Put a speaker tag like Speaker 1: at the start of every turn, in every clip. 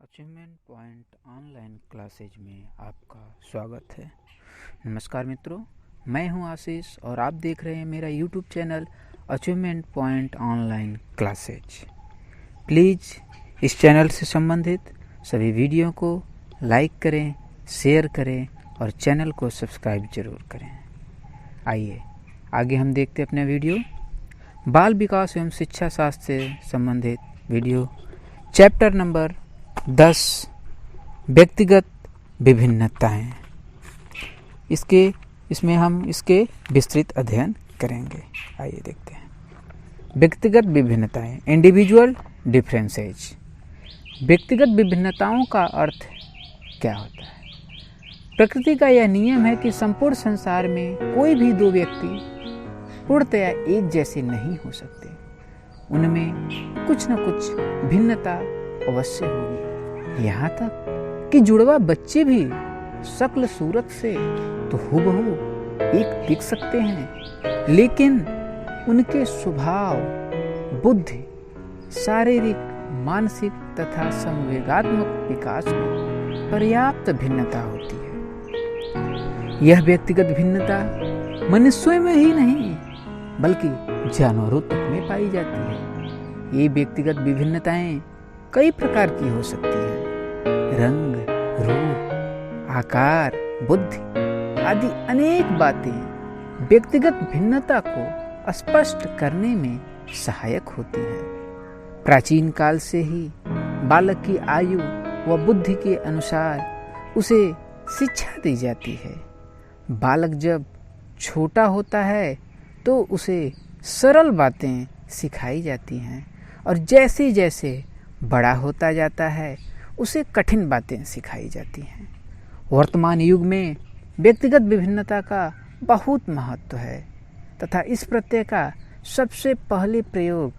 Speaker 1: Achievement point online classes में आपका स्वागत है। नमस्कार मित्रों, मैं हूं आशीष और आप देख रहे हैं मेरा YouTube channel achievement point online classes. Please इस चैनल से संबंधित सभी वीडियो को लाइक करें, शेयर करें और चैनल को सब्सक्राइब जरूर करें। आइए आगे हम देखते हैं अपना वीडियो। बाल विकास एवं शिक्षा शास्त्र से संबंधित वीडियो चैप्टर नंबर 10 व्यक्तिगत विभिन्नताएं। इसमें हम इसके विस्तृत अध्ययन करेंगे। आइए देखते हैं। व्यक्तिगत विभिन्नताएं, इंडिविजुअल डिफरेंसेज। व्यक्तिगत विभिन्नताओं का अर्थ क्या होता है? प्रकृति का यह नियम है कि संपूर्ण संसार में कोई भी दो व्यक्ति पूर्णतया एक जैसे नहीं हो सकते। उनमें कुछ न कुछ भिन्नता अवश्य होगी। यहाँ तक कि जुड़वा बच्चे भी शक्ल सूरत से तो हूबहू एक दिख सकते हैं, लेकिन उनके स्वभाव, बुद्धि, शारीरिक, मानसिक तथा संवेगात्मक विकास में पर्याप्त भिन्नता होती है। यह व्यक्तिगत भिन्नता मनुष्यों में ही नहीं बल्कि जानवरों तक में पाई जाती है। ये व्यक्तिगत विभिन्नताएं कई प्रकार की हो सकती हैं। रंग, रूप, आकार, बुद्धि आदि अनेक बातें व्यक्तिगत भिन्नता को स्पष्ट करने में सहायक होती हैं। प्राचीन काल से ही बालक की आयु व बुद्धि के अनुसार उसे शिक्षा दी जाती है। बालक जब छोटा होता है तो उसे सरल बातें सिखाई जाती हैं और जैसे जैसे बड़ा होता जाता है उसे कठिन बातें सिखाई जाती हैं। वर्तमान युग में व्यक्तिगत विभिन्नता का बहुत महत्व है तथा इस प्रत्यय का सबसे पहले प्रयोग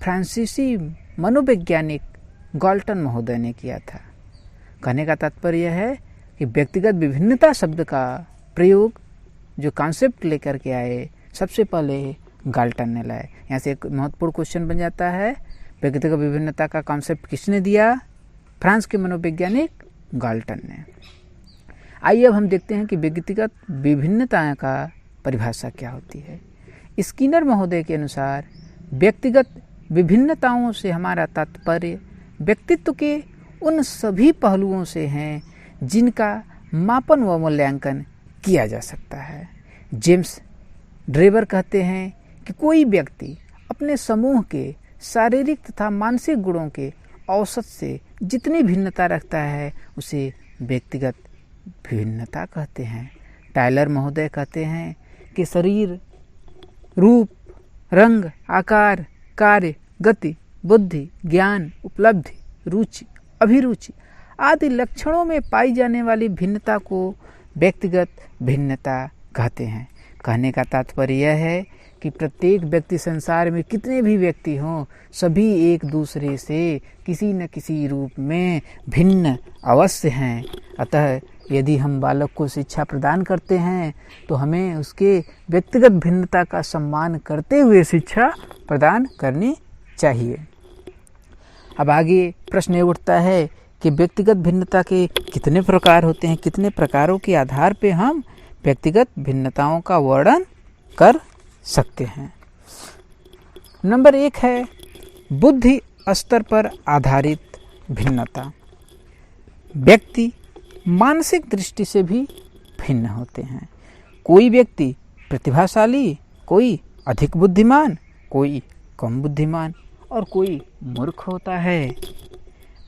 Speaker 1: फ्रांसीसी मनोवैज्ञानिक गाल्टन महोदय ने किया था। कहने का तात्पर्य यह है कि व्यक्तिगत विभिन्नता शब्द का प्रयोग जो कॉन्सेप्ट लेकर के आए सबसे पहले गाल्टन ने लाए। यहाँ से एक महत्वपूर्ण क्वेश्चन बन जाता है, व्यक्तिगत विभिन्नता का कॉन्सेप्ट किसने दिया? फ्रांस के मनोवैज्ञानिक गाल्टन ने। आइए अब हम देखते हैं कि व्यक्तिगत विभिन्नता का परिभाषा क्या होती है। स्किनर महोदय के अनुसार व्यक्तिगत विभिन्नताओं से हमारा तात्पर्य व्यक्तित्व के उन सभी पहलुओं से हैं जिनका मापन व मूल्यांकन किया जा सकता है। जेम्स ड्रेबर कहते हैं कि कोई व्यक्ति अपने समूह के शारीरिक तथा मानसिक गुणों के औसत से जितनी भिन्नता रखता है उसे व्यक्तिगत भिन्नता कहते हैं। टायलर महोदय कहते हैं कि शरीर, रूप, रंग, आकार, कार्य, गति, बुद्धि, ज्ञान, उपलब्धि, रुचि, अभिरुचि आदि लक्षणों में पाई जाने वाली भिन्नता को व्यक्तिगत भिन्नता कहते हैं। कहने का तात्पर्य यह है कि प्रत्येक व्यक्ति, संसार में कितने भी व्यक्ति हों, सभी एक दूसरे से किसी न किसी रूप में भिन्न अवश्य हैं। अतः यदि हम बालक को शिक्षा प्रदान करते हैं तो हमें उसके व्यक्तिगत भिन्नता का सम्मान करते हुए शिक्षा प्रदान करनी चाहिए। अब आगे प्रश्न उठता है कि व्यक्तिगत भिन्नता के कितने प्रकार होते हैं, कितने प्रकारों के आधार पर हम व्यक्तिगत भिन्नताओं का वर्णन कर सकते हैं। नंबर 1 है बुद्धि स्तर पर आधारित भिन्नता। व्यक्ति मानसिक दृष्टि से भी भिन्न होते हैं। कोई व्यक्ति प्रतिभाशाली, कोई अधिक बुद्धिमान, कोई कम बुद्धिमान और कोई मूर्ख होता है।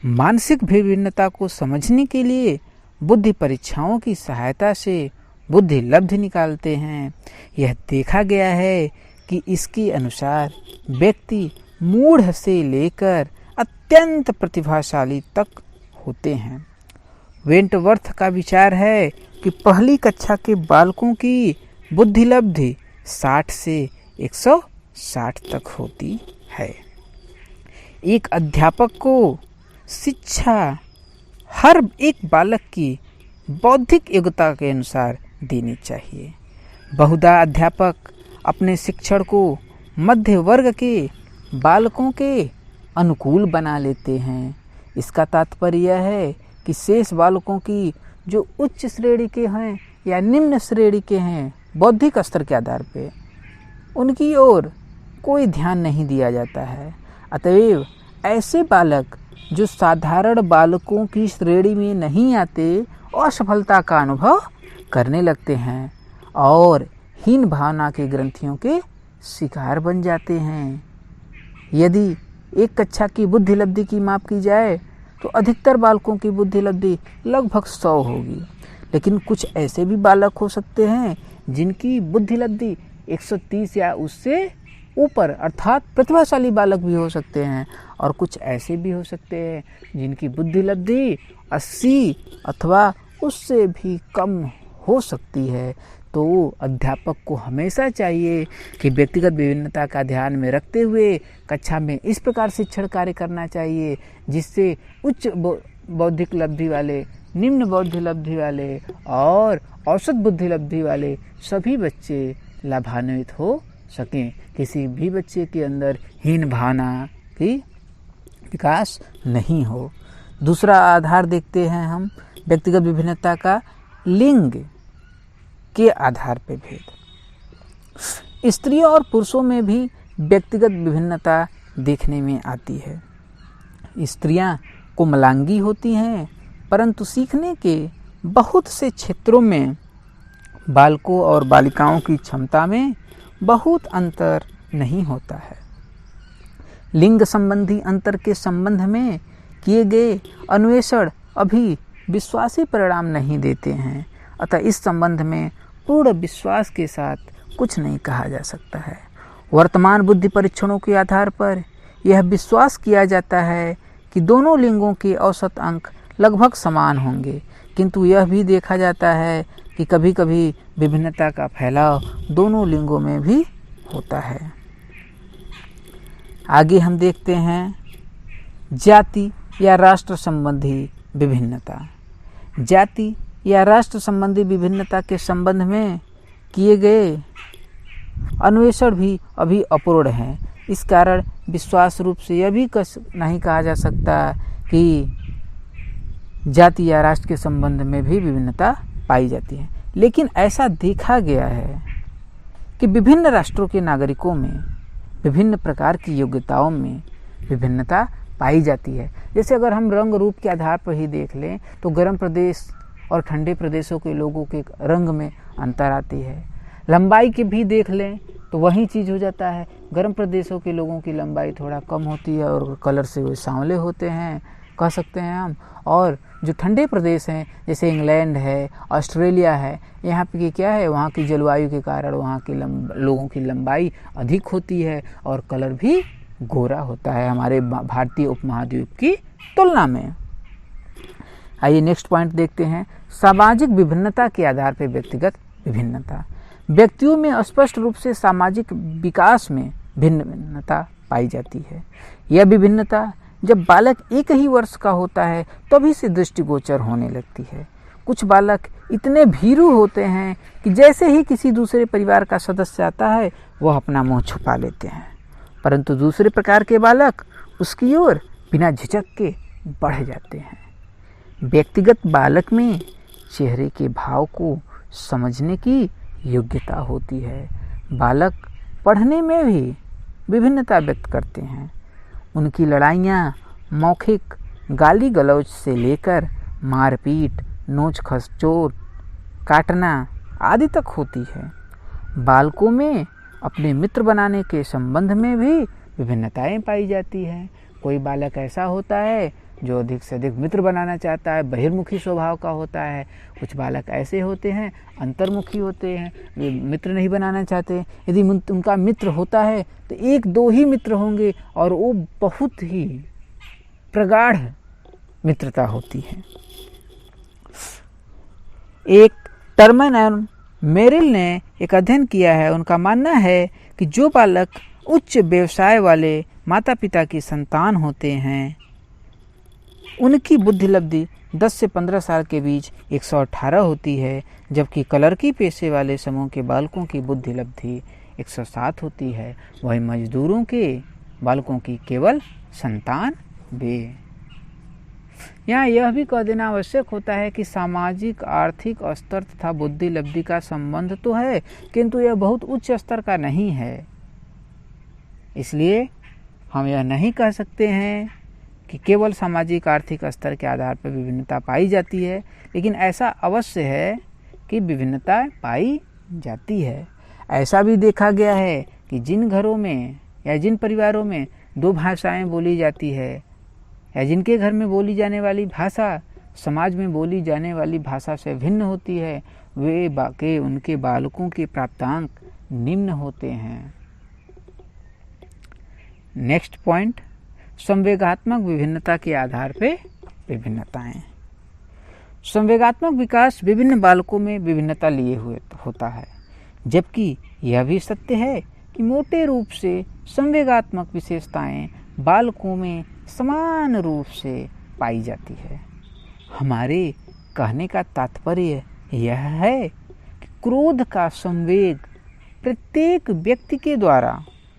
Speaker 1: मानसिक विभिन्नता को समझने के लिए बुद्धि परीक्षाओं की सहायता से बुद्धि लब्धि निकालते हैं। यह देखा गया है कि इसके अनुसार व्यक्ति मूढ़ से लेकर अत्यंत प्रतिभाशाली तक होते हैं। वेंटवर्थ का विचार है कि पहली कक्षा के बालकों की बुद्धि लब्धि 60 से 160 तक होती है। एक अध्यापक को शिक्षा हर एक बालक की बौद्धिक योग्यता के अनुसार देनी चाहिए। बहुधा अध्यापक अपने शिक्षण को मध्य वर्ग के बालकों के अनुकूल बना लेते हैं। इसका तात्पर्य यह है कि शेष बालकों की जो उच्च श्रेणी के हैं या निम्न श्रेणी के हैं बौद्धिक स्तर के आधार पे, उनकी ओर कोई ध्यान नहीं दिया जाता है। अतएव ऐसे बालक जो साधारण बालकों की श्रेणी में नहीं आते, असफलता का अनुभव करने लगते हैं और हीन भावना के ग्रंथियों के शिकार बन जाते हैं। यदि एक कक्षा की बुद्धि लब्धि की माप की जाए तो अधिकतर बालकों की बुद्धि लब्धि लगभग 100 होगी, लेकिन कुछ ऐसे भी बालक हो सकते हैं जिनकी बुद्धि लब्धि 130 या उससे ऊपर, अर्थात प्रतिभाशाली बालक भी हो सकते हैं, और कुछ ऐसे भी हो सकते हैं जिनकी बुद्धि लब्धि 80 अथवा उससे भी कम हो सकती है। तो अध्यापक को हमेशा चाहिए कि व्यक्तिगत विभिन्नता का ध्यान में रखते हुए कक्षा में इस प्रकार शिक्षण कार्य करना चाहिए जिससे उच्च बौद्धिक लब्धि वाले, निम्न बौद्धिक लब्धि वाले और औसत बुद्धि लब्धि वाले सभी बच्चे लाभान्वित हो सकें। किसी भी बच्चे के अंदर हीन भावना की विकास नहीं हो। दूसरा आधार देखते हैं हम व्यक्तिगत विभिन्नता का, लिंग के आधार पर भेद। स्त्रियों और पुरुषों में भी व्यक्तिगत विभिन्नता देखने में आती है। स्त्रियां कोमलांगी होती हैं, परंतु सीखने के बहुत से क्षेत्रों में बालकों और बालिकाओं की क्षमता में बहुत अंतर नहीं होता है। लिंग संबंधी अंतर के संबंध में किए गए अन्वेषण अभी विश्वासी परिणाम नहीं देते हैं, अतः इस संबंध में पूर्ण विश्वास के साथ कुछ नहीं कहा जा सकता है। वर्तमान बुद्धि परीक्षणों के आधार पर यह विश्वास किया जाता है कि दोनों लिंगों के औसत अंक लगभग समान होंगे, किंतु यह भी देखा जाता है कि कभी कभी विभिन्नता का फैलाव दोनों लिंगों में भी होता है। आगे हम देखते हैं जाति या राष्ट्र संबंधी विभिन्नता। जाति या राष्ट्र संबंधी विभिन्नता के संबंध में किए गए अन्वेषण भी अभी अपूर्ण हैं। इस कारण विश्वास रूप से यह भी नहीं कहा जा सकता कि जाति या राष्ट्र के संबंध में भी विभिन्नता पाई जाती है, लेकिन ऐसा देखा गया है कि विभिन्न राष्ट्रों के नागरिकों में विभिन्न प्रकार की योग्यताओं में विभिन्नता पाई जाती है। जैसे अगर हम रंग रूप के आधार पर ही देख लें तो गर्म प्रदेश और ठंडे प्रदेशों के लोगों के रंग में अंतर आती है। लंबाई के भी देख लें तो वही चीज़ हो जाता है। गर्म प्रदेशों के लोगों की लंबाई थोड़ा कम होती है और कलर से वो सांवले होते हैं, कह सकते हैं हम। और जो ठंडे प्रदेश हैं जैसे इंग्लैंड है, ऑस्ट्रेलिया है, यहाँ पे क्या है, वहाँ की जलवायु के कारण वहाँ की लोगों की लंबाई अधिक होती है और कलर भी गोरा होता है हमारे भारतीय उपमहाद्वीप की तुलना में। आइए नेक्स्ट पॉइंट देखते हैं, सामाजिक विभिन्नता के आधार पर व्यक्तिगत विभिन्नता। व्यक्तियों में स्पष्ट रूप से सामाजिक विकास में भिन्नता पाई जाती है। यह विभिन्नता जब बालक 1 ही वर्ष का होता है तभी से दृष्टिगोचर होने लगती है। कुछ बालक इतने भीरू होते हैं कि जैसे ही किसी दूसरे परिवार का सदस्य आता है वह अपना मुंह छुपा लेते हैं, परंतु दूसरे प्रकार के बालक उसकी ओर बिना झिझक के बढ़ जाते हैं। व्यक्तिगत बालक में चेहरे के भाव को समझने की योग्यता होती है। बालक पढ़ने में भी विभिन्नता व्यक्त करते हैं। उनकी लड़ाइयाँ मौखिक गाली गलौज से लेकर मारपीट, नोच खसचोट, काटना आदि तक होती है। बालकों में अपने मित्र बनाने के संबंध में भी विभिन्नताएं पाई जाती हैं। कोई बालक ऐसा होता है जो अधिक से अधिक मित्र बनाना चाहता है, बहिर्मुखी स्वभाव का होता है। कुछ बालक ऐसे होते हैं अंतर्मुखी होते हैं, वे मित्र नहीं बनाना चाहते। यदि उनका मित्र होता है तो 1-2 ही मित्र होंगे और वो बहुत ही प्रगाढ़ मित्रता होती है। एक टर्मन और मेरिल ने एक अध्ययन किया है। उनका मानना है कि जो बालक उच्च व्यवसाय वाले माता पिता की संतान होते हैं उनकी बुद्धि लब्धि 10 से 15 साल के बीच 118 होती है, जबकि कलरकी पेशे वाले समूह के बालकों की बुद्धि लब्धि 107 होती है। वही मजदूरों के बालकों की केवल 97। यहाँ यह भी कह देना आवश्यक होता है कि सामाजिक, आर्थिक स्तर तथा बुद्धि लब्धि का संबंध तो है, किंतु यह बहुत उच्च स्तर का नहीं है। इसलिए हम यह नहीं कह सकते हैं कि केवल सामाजिक आर्थिक स्तर के आधार पर विभिन्नता पाई जाती है, लेकिन ऐसा अवश्य है कि विभिन्नता पाई जाती है। ऐसा भी देखा गया है कि जिन घरों में या जिन परिवारों में 2 भाषाएं बोली जाती है या जिनके घर में बोली जाने वाली भाषा समाज में बोली जाने वाली भाषा से भिन्न होती है, वे उनके बालकों के प्राप्तांक निम्न होते हैं। नेक्स्ट पॉइंट, संवेगात्मक विभिन्नता के आधार पर विभिन्नताएं। संवेगात्मक विकास विभिन्न बालकों में विभिन्नता लिए हुए होता है, जबकि यह भी सत्य है कि मोटे रूप से संवेगात्मक विशेषताएं बालकों में समान रूप से पाई जाती है। हमारे कहने का तात्पर्य यह है कि क्रोध का संवेग प्रत्येक व्यक्ति के द्वारा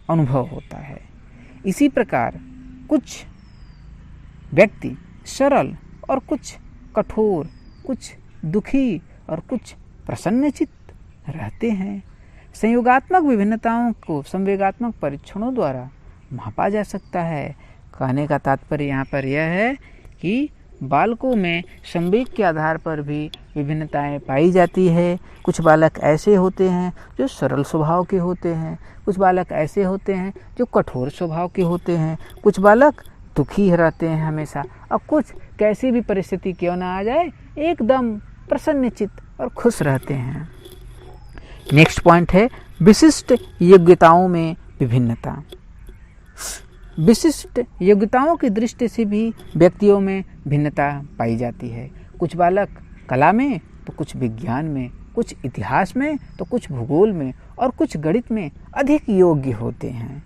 Speaker 1: अनुभव होता है। इसी प्रकार कुछ व्यक्ति सरल और कुछ कठोर, कुछ दुखी और कुछ प्रसन्नचित्त रहते हैं। संयोगात्मक विभिन्नताओं को संवेगात्मक परीक्षणों द्वारा मापा जा सकता है। कहने का तात्पर्य यहाँ पर यह है कि बालकों में संवेग के आधार पर भी विभिन्नताएं पाई जाती है। कुछ बालक ऐसे होते हैं जो सरल स्वभाव के होते हैं, कुछ बालक ऐसे होते हैं जो कठोर स्वभाव के होते हैं, कुछ बालक दुखी रहते हैं हमेशा, और कुछ कैसी भी परिस्थिति क्यों ना आ जाए एकदम प्रसन्नचित्त और खुश रहते हैं। नेक्स्ट पॉइंट है विशिष्ट योग्यताओं में विभिन्नता। विशिष्ट योग्यताओं की दृष्टि से भी व्यक्तियों में भिन्नता पाई जाती है। कुछ बालक कला में तो कुछ विज्ञान में, कुछ इतिहास में तो कुछ भूगोल में और कुछ गणित में अधिक योग्य होते हैं।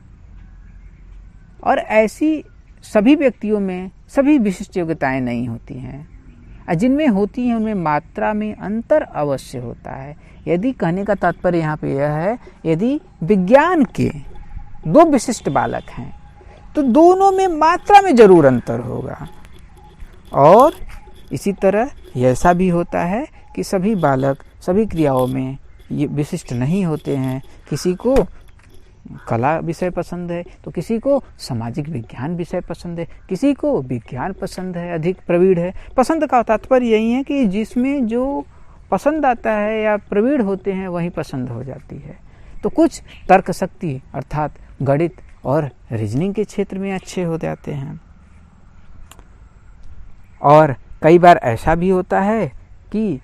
Speaker 1: और ऐसी सभी व्यक्तियों में सभी विशिष्ट योग्यताएं नहीं होती हैं, जिनमें होती हैं उनमें मात्रा में अंतर अवश्य होता है। यदि कहने का तात्पर्य यहाँ पे यह है, यदि विज्ञान के 2 विशिष्ट बालक हैं तो दोनों में मात्रा में जरूर अंतर होगा। और इसी तरह ऐसा भी होता है कि सभी बालक सभी क्रियाओं में ये विशिष्ट नहीं होते हैं। किसी को कला विषय पसंद है तो किसी को सामाजिक विज्ञान विषय पसंद है, किसी को विज्ञान पसंद है, अधिक प्रवीण है। पसंद का तात्पर्य यही है कि जिसमें जो पसंद आता है या प्रवीण होते हैं वही पसंद हो जाती है। तो कुछ तर्क शक्ति अर्थात गणित और रीजनिंग के क्षेत्र में अच्छे हो जाते हैं। और कई बार ऐसा भी होता है कि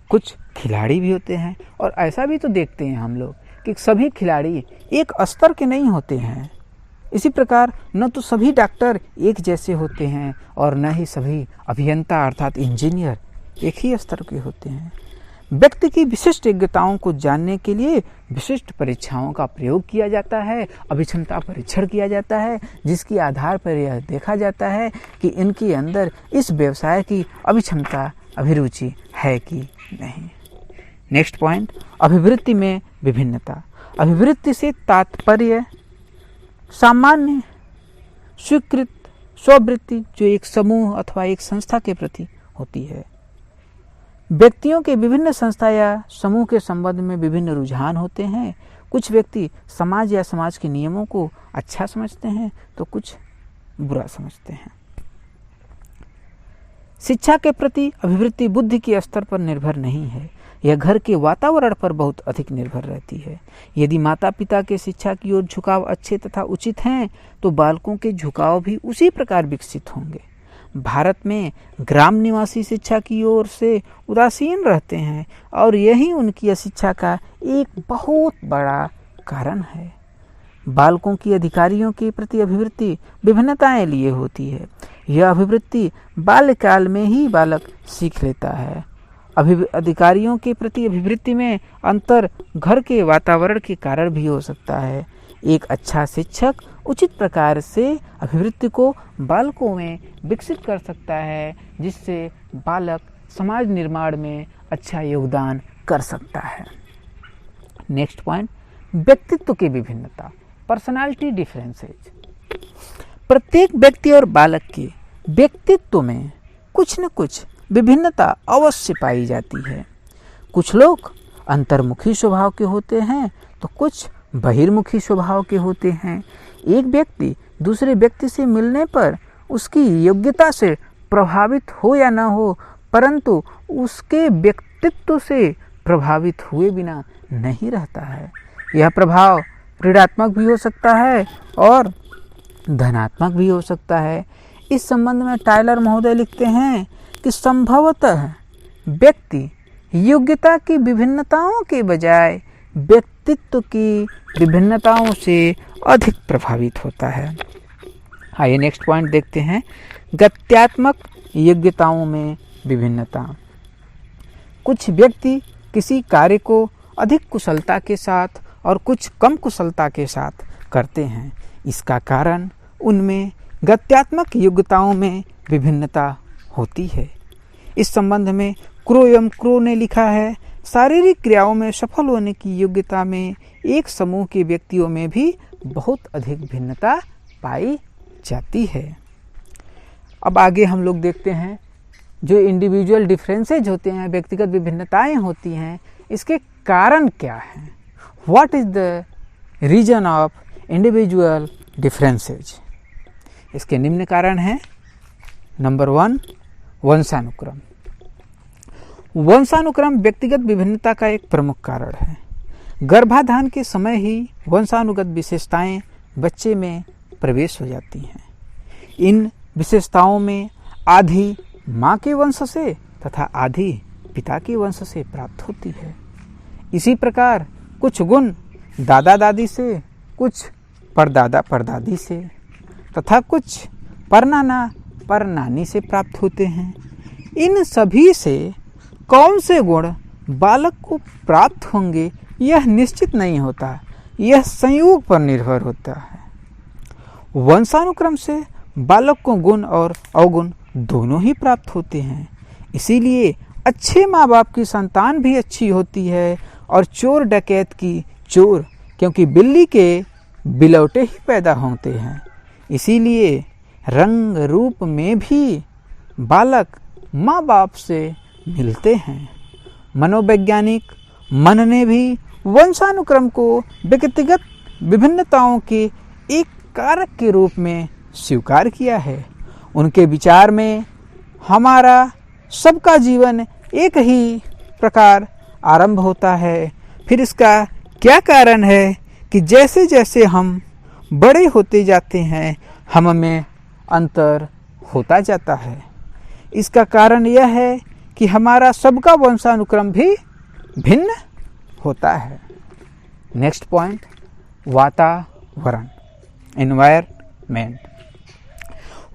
Speaker 1: कुछ खिलाड़ी भी होते हैं, और ऐसा भी तो देखते हैं हम लोग कि सभी खिलाड़ी एक स्तर के नहीं होते हैं। इसी प्रकार न तो सभी डॉक्टर एक जैसे होते हैं और न ही सभी अभियंता अर्थात इंजीनियर एक ही स्तर के होते हैं। व्यक्ति की विशिष्ट योग्यताओं को जानने के लिए विशिष्ट परीक्षाओं का प्रयोग किया जाता है, अभिक्षमता परीक्षण किया जाता है, जिसके आधार पर यह देखा जाता है कि इनके अंदर इस व्यवसाय की अभिक्षमता अभिरुचि है कि नहीं। नेक्स्ट पॉइंट, अभिवृत्ति में विभिन्नता। अभिवृत्ति से तात्पर्य सामान्य स्वीकृत स्ववृत्ति जो एक समूह अथवा एक संस्था के प्रति होती है। व्यक्तियों के विभिन्न संस्था या समूह के संबंध में विभिन्न रुझान होते हैं। कुछ व्यक्ति समाज या समाज के नियमों को अच्छा समझते हैं तो कुछ बुरा समझते हैं। शिक्षा के प्रति अभिवृत्ति बुद्धि के स्तर पर निर्भर नहीं है, यह घर के वातावरण पर बहुत अधिक निर्भर रहती है। यदि माता पिता के शिक्षा की ओर झुकाव अच्छे तथा उचित हैं तो बालकों के झुकाव भी उसी प्रकार विकसित होंगे। भारत में ग्राम निवासी शिक्षा की ओर से उदासीन रहते हैं और यही उनकी अशिक्षा का एक बहुत बड़ा कारण है। बालकों की अधिकारियों के प्रति अभिवृत्ति विभिन्नताएं लिए होती है। यह अभिवृत्ति बाल्यकाल में ही बालक सीख लेता है। अधिकारियों के प्रति अभिवृत्ति में अंतर घर के वातावरण के कारण भी हो सकता है। एक अच्छा शिक्षक उचित प्रकार से अभिवृत्ति को बालकों में विकसित कर सकता है, जिससे बालक समाज निर्माण में अच्छा योगदान कर सकता है। नेक्स्ट पॉइंट, व्यक्तित्व की विभिन्नता, पर्सनालिटी डिफरेंसेस। प्रत्येक व्यक्ति और बालक के व्यक्तित्व में कुछ न कुछ विभिन्नता अवश्य पाई जाती है। कुछ लोग अंतर्मुखी स्वभाव के होते हैं तो कुछ बहिर्मुखी स्वभाव के होते हैं। एक व्यक्ति दूसरे व्यक्ति से मिलने पर उसकी योग्यता से प्रभावित हो या न हो, परंतु उसके व्यक्तित्व से प्रभावित हुए बिना नहीं रहता है। यह प्रभाव ऋणात्मक भी हो सकता है और धनात्मक भी हो सकता है। इस संबंध में टायलर महोदय लिखते हैं कि संभवतः व्यक्ति योग्यता की विभिन्नताओं के बजाय व्यक्तित्व की विभिन्नताओं से अधिक प्रभावित होता है। आइए नेक्स्ट पॉइंट देखते हैं, गत्यात्मक योग्यताओं में विभिन्नता। कुछ व्यक्ति किसी कार्य को अधिक कुशलता के साथ और कुछ कम कुशलता के साथ करते हैं। इसका कारण उनमें गत्यात्मक योग्यताओं में विभिन्नता होती है। इस संबंध में क्रो ने लिखा है, शारीरिक क्रियाओं में सफल होने की योग्यता में एक समूह के व्यक्तियों में भी बहुत अधिक भिन्नता पाई जाती है। अब आगे हम लोग देखते हैं जो इंडिविजुअल डिफरेंसेज होते हैं, व्यक्तिगत विभिन्नताएं होती हैं, इसके कारण क्या हैं? What is the reason of individual differences? इसके निम्न कारण हैं। नंबर 1, वंशानुक्रम। वंशानुक्रम व्यक्तिगत विभिन्नता का एक प्रमुख कारण है। गर्भाधान के समय ही वंशानुगत विशेषताएं बच्चे में प्रवेश हो जाती हैं। इन विशेषताओं में आधी माँ के वंश से तथा आधी पिता के वंश से प्राप्त होती है। इसी प्रकार कुछ गुण दादा दादी से, कुछ परदादा परदादी से तथा कुछ परनाना परनानी से प्राप्त होते हैं। इन सभी से कौन से गुण बालक को प्राप्त होंगे यह निश्चित नहीं होता, यह संयोग पर निर्भर होता है। वंशानुक्रम से बालक को गुण और अवगुण दोनों ही प्राप्त होते हैं। इसीलिए अच्छे माँ बाप की संतान भी अच्छी होती है और चोर डकैत की चोर, क्योंकि बिल्ली के बिलौटे ही पैदा होते हैं। इसीलिए रंग रूप में भी बालक माँ बाप से मिलते हैं। मनोवैज्ञानिक मन ने भी वंशानुक्रम को व्यक्तिगत विभिन्नताओं के एक कारक के रूप में स्वीकार किया है। उनके विचार में हमारा सबका जीवन एक ही प्रकार आरंभ होता है। फिर इसका क्या कारण है कि जैसे जैसे हम बड़े होते जाते हैं हम में अंतर होता जाता है। इसका कारण यह है कि हमारा सबका वंशानुक्रम भी भिन्न होता है। नेक्स्ट पॉइंट, वातावरण, एनवायरमेंट।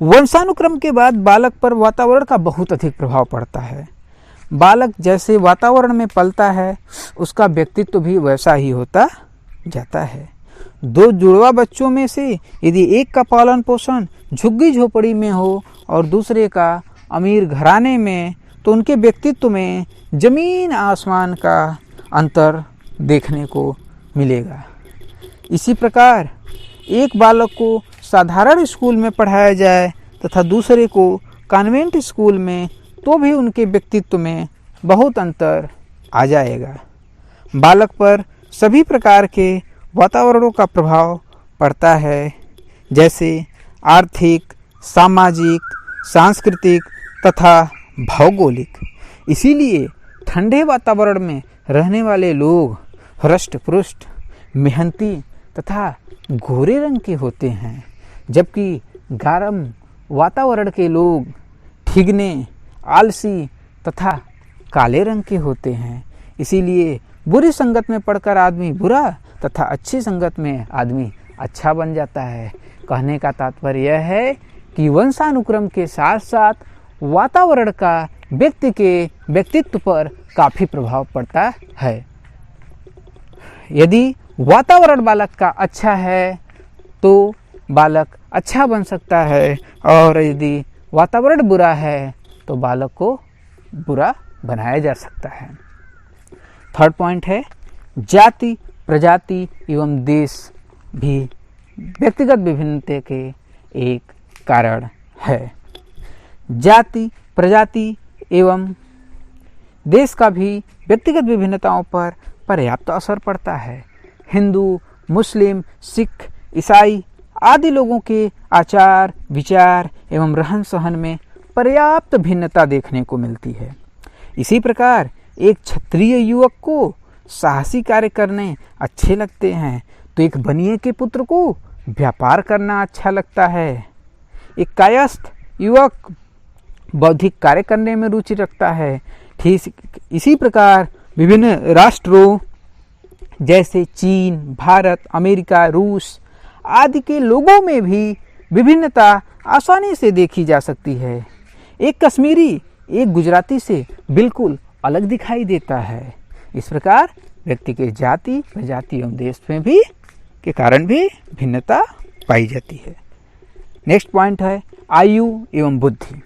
Speaker 1: वंशानुक्रम के बाद बालक पर वातावरण का बहुत अधिक प्रभाव पड़ता है। बालक जैसे वातावरण में पलता है उसका व्यक्तित्व भी वैसा ही होता जाता है। दो जुड़वा बच्चों में से यदि एक का पालन पोषण झुग्गी झोपड़ी में हो और दूसरे का अमीर घराने में, तो उनके व्यक्तित्व में जमीन आसमान का अंतर देखने को मिलेगा। इसी प्रकार एक बालक को साधारण स्कूल में पढ़ाया जाए तथा दूसरे को कॉन्वेंट स्कूल में, तो भी उनके व्यक्तित्व में बहुत अंतर आ जाएगा। बालक पर सभी प्रकार के वातावरणों का प्रभाव पड़ता है, जैसे आर्थिक, सामाजिक, सांस्कृतिक तथा भौगोलिक। इसीलिए ठंडे वातावरण में रहने वाले लोग हृष्ट-पुष्ट, मेहनती तथा गोरे रंग के होते हैं, जबकि गर्म वातावरण के लोग ठिगने, आलसी तथा काले रंग के होते हैं। इसीलिए बुरी संगत में पड़कर आदमी बुरा तथा अच्छी संगत में आदमी अच्छा बन जाता है। कहने का तात्पर्य यह है कि वंशानुक्रम के साथ साथ वातावरण का व्यक्ति के व्यक्तित्व पर काफ़ी प्रभाव पड़ता है। यदि वातावरण बालक का अच्छा है तो बालक अच्छा बन सकता है, और यदि वातावरण बुरा है तो बालक को बुरा बनाया जा सकता है। थर्ड पॉइंट है, जाति, प्रजाति एवं देश भी व्यक्तिगत विभिन्नता के एक कारण है। जाति प्रजाति एवं देश का भी व्यक्तिगत विभिन्नताओं पर पर्याप्त असर पड़ता है। हिंदू, मुस्लिम, सिख, ईसाई आदि लोगों के आचार, विचार एवं रहन सहन में पर्याप्त भिन्नता देखने को मिलती है। इसी प्रकार एक क्षत्रिय युवक को साहसी कार्य करने अच्छे लगते हैं तो एक बनिए के पुत्र को व्यापार करना अच्छा लगता है। एक कायस्थ युवक बौद्धिक कार्य करने में रुचि रखता है। ठीक इसी प्रकार विभिन्न राष्ट्रों जैसे चीन, भारत, अमेरिका, रूस आदि के लोगों में भी विभिन्नता आसानी से देखी जा सकती है। एक कश्मीरी एक गुजराती से बिल्कुल अलग दिखाई देता है। इस प्रकार व्यक्ति के जाति, प्रजाति एवं देश में भी के कारण भी भिन्नता पाई जाती है। नेक्स्ट पॉइंट है आयु एवं बुद्धि।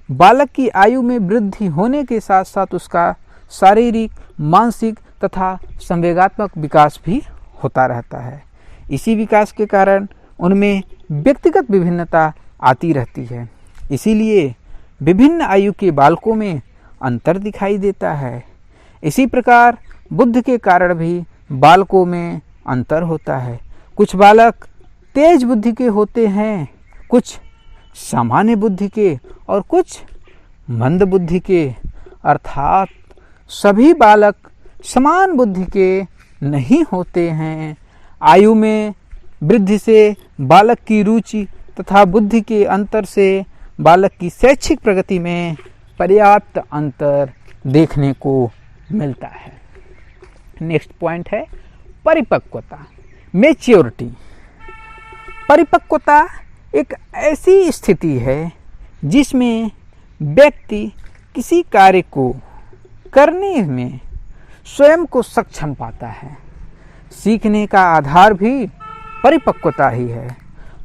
Speaker 1: बालक की आयु में वृद्धि होने के साथ साथ उसका शारीरिक, मानसिक तथा संवेगात्मक विकास भी होता रहता है। इसी विकास के कारण उनमें व्यक्तिगत विभिन्नता आती रहती है। इसीलिए विभिन्न आयु के बालकों में अंतर दिखाई देता है। इसी प्रकार बुद्धि के कारण भी बालकों में अंतर होता है। कुछ बालक तेज बुद्धि के होते हैं, कुछ सामान्य बुद्धि के और कुछ मंद बुद्धि के, अर्थात सभी बालक समान बुद्धि के नहीं होते हैं। आयु में वृद्धि से बालक की रुचि तथा बुद्धि के अंतर से बालक की शैक्षिक प्रगति में पर्याप्त अंतर देखने को मिलता है। नेक्स्ट पॉइंट है परिपक्वता, मैच्योरिटी। परिपक्वता एक ऐसी स्थिति है जिसमें व्यक्ति किसी कार्य को करने में स्वयं को सक्षम पाता है। सीखने का आधार भी परिपक्वता ही है।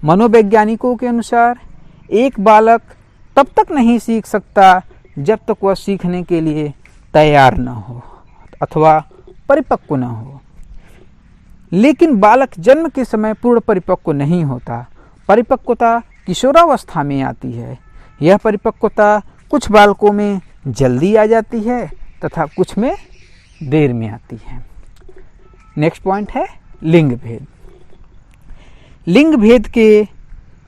Speaker 1: मनोवैज्ञानिकों के अनुसार एक बालक तब तक नहीं सीख सकता जब तक वह सीखने के लिए तैयार न हो अथवा परिपक्व न हो। लेकिन बालक जन्म के समय पूर्ण परिपक्व नहीं होता। परिपक्वता किशोरावस्था में आती है। यह परिपक्वता कुछ बालकों में जल्दी आ जाती है तथा कुछ में देर में आती है। नेक्स्ट पॉइंट है लिंग भेद। लिंग भेद के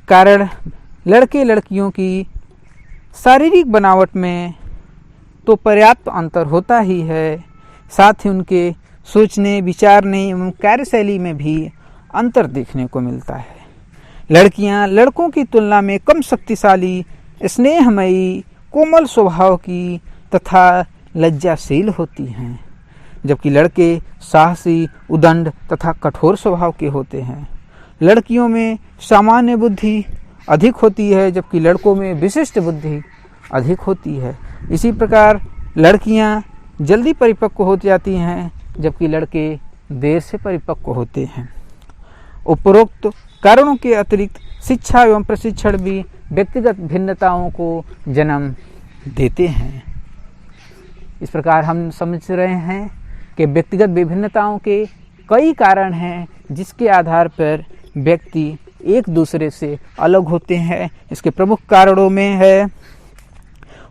Speaker 1: कारण लड़के लड़कियों की शारीरिक बनावट में तो पर्याप्त अंतर होता ही है, साथ ही उनके सोचने, विचारने एवं कार्यशैली में भी अंतर देखने को मिलता है। लड़कियां लड़कों की तुलना में कम शक्तिशाली, स्नेहमयी, कोमल स्वभाव की तथा लज्जाशील होती हैं, जबकि लड़के साहसी, उदंड तथा कठोर स्वभाव के होते हैं। लड़कियों में सामान्य बुद्धि अधिक होती है जबकि लड़कों में विशिष्ट बुद्धि अधिक होती है। इसी प्रकार लड़कियां जल्दी परिपक्व हो जाती हैं जबकि लड़के देर से परिपक्व होते हैं। उपरोक्त कारणों के अतिरिक्त शिक्षा एवं प्रशिक्षण भी व्यक्तिगत भिन्नताओं को जन्म देते हैं। इस प्रकार हम समझ रहे हैं कि व्यक्तिगत विभिन्नताओं के कई कारण हैं जिसके आधार पर व्यक्ति एक दूसरे से अलग होते हैं। इसके प्रमुख कारणों में है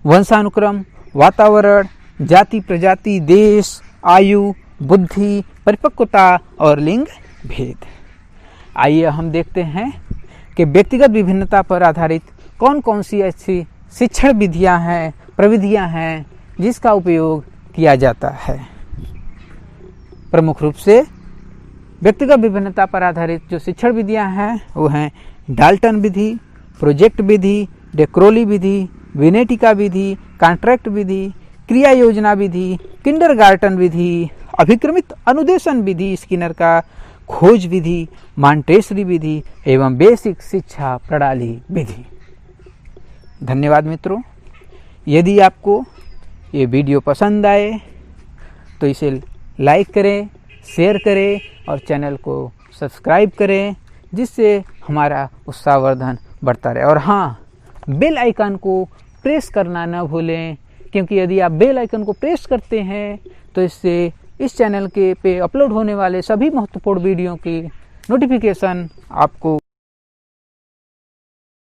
Speaker 1: वंशानुक्रम, वातावरण, जाति प्रजाति, देश, आयु, बुद्धि, परिपक्वता और लिंग भेद। आइए हम देखते हैं कि व्यक्तिगत विभिन्नता पर आधारित कौन कौन सी ऐसी शिक्षण विधियां हैं, प्रविधियां हैं जिसका उपयोग किया जाता है। प्रमुख रूप से व्यक्तिगत विभिन्नता पर आधारित जो शिक्षण विधियां हैं वो हैं डाल्टन विधि, प्रोजेक्ट विधि, डेक्रोली विधि, विनेटिका विधि, कॉन्ट्रैक्ट विधि, क्रिया योजना विधि, किंडरगार्टन विधि, अभिक्रमित अनुदेशन विधि, स्किनर का खोज विधि, मॉन्टेसरी विधि एवं बेसिक शिक्षा प्रणाली विधि। धन्यवाद मित्रों। यदि आपको ये वीडियो पसंद आए तो इसे लाइक करें, शेयर करें और चैनल को सब्सक्राइब करें जिससे हमारा उत्साहवर्धन बढ़ता रहे। और हाँ, बेल आइकन को प्रेस करना न भूलें, क्योंकि यदि आप बेल आइकन को प्रेस करते हैं तो इससे इस चैनल के पे अपलोड होने वाले सभी महत्वपूर्ण वीडियो की नोटिफिकेशन आपको